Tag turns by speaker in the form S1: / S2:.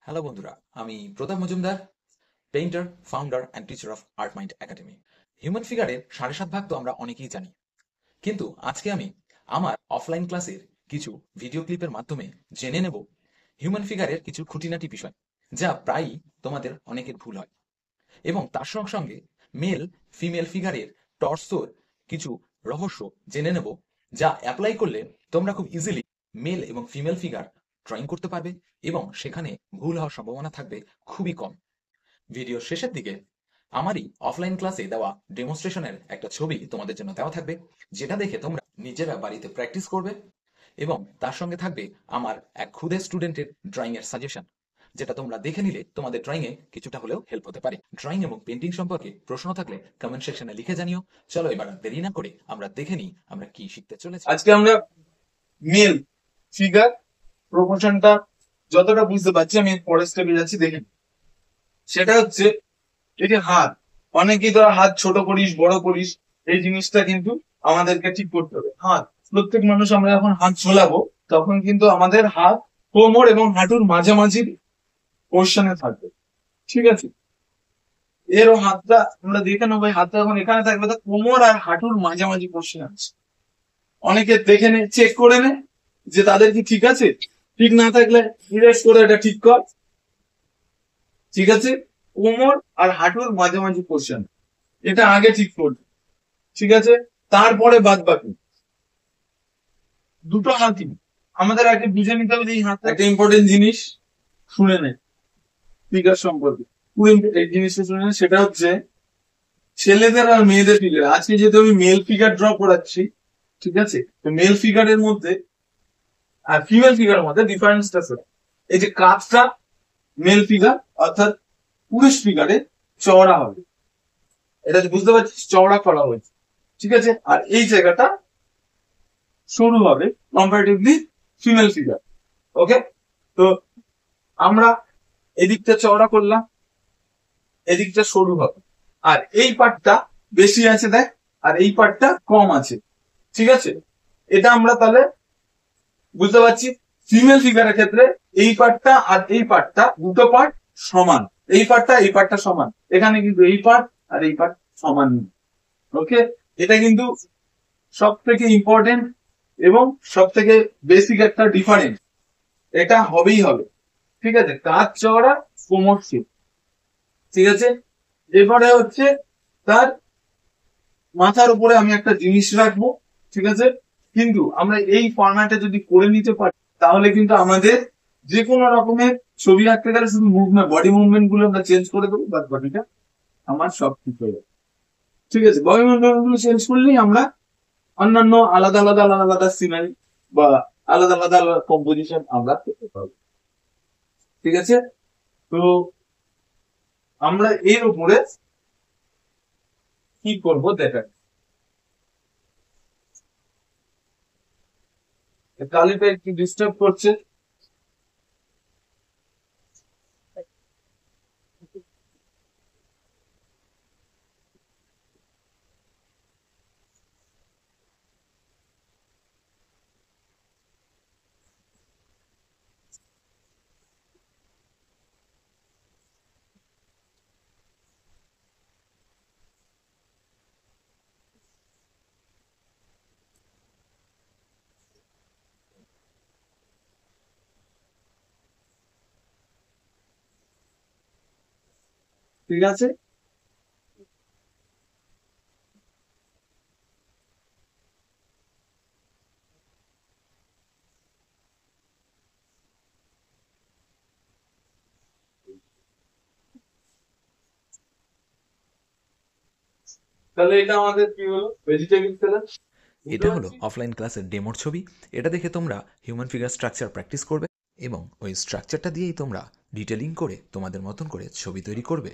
S1: Hello বন্ধুরা, আমি Pratap Majumdar, painter, founder and teacher of Art Mind Academy. Human ফিগারের 7.5 ভাগ তো আমরা অনেকেই জানি, কিন্তু আজকে আমি আমার অফলাইন ক্লাসের কিছু ভিডিও ক্লিপের মাধ্যমে জেনে নেব হিউম্যান ফিগারের কিছু খুঁটিনাটি বিষয়, যা প্রায়ই তোমাদের অনেকের ভুল হয়। এবং তার সঙ্গে সঙ্গে মেল ফিমেল ফিগারের টর্সোর কিছু রহস্য জেনে নেব, যা অ্যাপ্লাই করলে তোমরা খুব ইজিলি মেল এবং ফিমেল ফিগার ড্রয়িং করতে পারবে এবং সেখানে ভুল হওয়ার সম্ভাবনা থাকবে খুবই কম। ভিডিওর শেষের দিকে আমারই অফলাইন ক্লাসে দেওয়া ডেমনস্ট্রেশনের একটা ছবি তোমাদের জন্য দেওয়া থাকবে, যেটা দেখে তোমরা নিজেরা বাড়িতে প্র্যাকটিস করবে এবং তার সঙ্গে থাকবে আমার এক খুদে স্টুডেন্টের ড্রয়িং এর সাজেশন, যেটা তোমরা দেখে নিলে তোমাদের ড্রয়িং এ কিছুটা হলেও হেল্প হতে পারে। ড্রয়িং এবং পেন্টিং সম্পর্কে প্রশ্ন থাকলে কমেন্ট সেকশনে লিখে জানিও। চলো এবার আর দেরি না করে আমরা দেখে নিই আমরা কি শিখতে চলেছি।
S2: আজকে আমরা মেল ফিগার প্রপোর্শনটা যতটা বুঝতে পারছি, আমি পরের স্টেপে যাচ্ছি, দেখে নিই। সেটা হচ্ছে এই যে হাত, অনেকেই তোরা হাত ছোট করিস, বড় করিস, এই জিনিসটা কিন্তু আমাদেরকে ঠিক করতে হবে। হাত, প্রত্যেক মানুষ আমরা যখন হাত ঝোলাবো তখন কিন্তু আমাদের হাত কোমর এবং হাঁটুর মাঝামাঝি পোর্শনে থাকবে, ঠিক আছে? এরও হাতটা আমরা দেখে নেবো, হাতটা যখন এখানে থাকবে তো কোমর আর হাঁটুর মাঝামাঝি পোর্শনে আছে। অনেকে দেখে নে, চেক করে নে যে তাদের কি ঠিক আছে। ঠিক না থাকলে ইরেজ করে এটা ঠিক কর, ঠিক আছে? কোমর আর হাঁটুর মাঝামাঝি পোর্শন, এটা আগে ঠিক করবে, ঠিক আছে? তারপরে বাদ বাকি দুটো হাতই আমাদের আগে বুঝে নিতে হবে যে এই হাতটা একটা ইম্পর্টেন্ট জিনিস। শুনে নে ফিগার সম্পর্কে, এই জিনিসটা শুনে নে। সেটা হচ্ছে ছেলেদের আর মেয়েদের ফিগার। আজকে যেহেতু আমি মেল ফিগার ড্র করাচ্ছি, ঠিক আছে, তো মেল ফিগারের মধ্যে আর ফিমেল ফিগারের মধ্যে ডিফারেন্সটা আছে। এই যে কাজটা মেল ফিগার অর্থাৎ পুরুষ ফিগারে চওড়া হবে, এটা বুঝতে পারছিস, চওড়া করা হয়েছে, ঠিক আছে? আর এই জায়গাটা সরু হবে কম্পারেটিভলি ফিমেল ফিগার। ওকে, তো আমরা এদিকটা চওড়া করলাম, এদিকটা সরু হবে, আর এই পার্টটা বেশি আছে দেখ, আর এই পার্টটা কম আছে, ঠিক আছে? এটা আমরা তাহলে বুঝতে পারছি। ফিমেল ফিগারের ক্ষেত্রে এই পার্টটা আর এই পার্টটা, দুটো পার্ট সমান, এই পার্টটা সমান, এখানে কিন্তু এই পার্ট আর এই পার্ট সমান। ওকে, এটা কিন্তু সব থেকে ইম্পর্টেন্ট এবং সব থেকে বেসিক একটা ডিফারেন্স, এটা হবেই হবে, ঠিক আছে? কাঁধ চওড়া, কোমর ছোট, ঠিক আছে? এরপরে হচ্ছে তার মাথার উপরে আমি একটা জিনিস রাখবো, ঠিক আছে? কিন্তু আমরা এই ফরম্যাটে যদি করে নিতে পারি তাহলে কিন্তু আমাদের যে কোনো রকমের ছবি আঁকতে গেলে শুধু মুভমেন্ট, বডি মুভমেন্ট গুলো আমরা চেঞ্জ করে দেবো, বাদ বাকিটা আমার সব ঠিক হয়ে যাবে, ঠিক আছে? বডি মুভমেন্ট গুলো চেঞ্জ করলেই আমরা অন্যান্য আলাদা আলাদা আলাদা আলাদা সিনারি বা আলাদা আলাদা আলাদা কম্পোজিশন আমরা পেতে পারবো, ঠিক আছে? তো আমরা এর উপরে কি করবো দেখা। কালিটা একটু ডিস্টার্ব করছে। ঠিক আছে, তাহলে এটা আমাদের কি হলো, ভেজিটেবল স্যালাড। বুঝতে
S1: এটা হলো
S2: পারছি।
S1: অফলাইন ক্লাসের ডেমোর ছবি। এটা দেখে তোমরা হিউম্যান ফিগার স্ট্রাকচার প্র্যাকটিস করবে এবং ওই স্ট্রাকচারটা দিয়েই তোমরা ডিটেলিং করে তোমাদের মতন করে ছবি তৈরি করবে।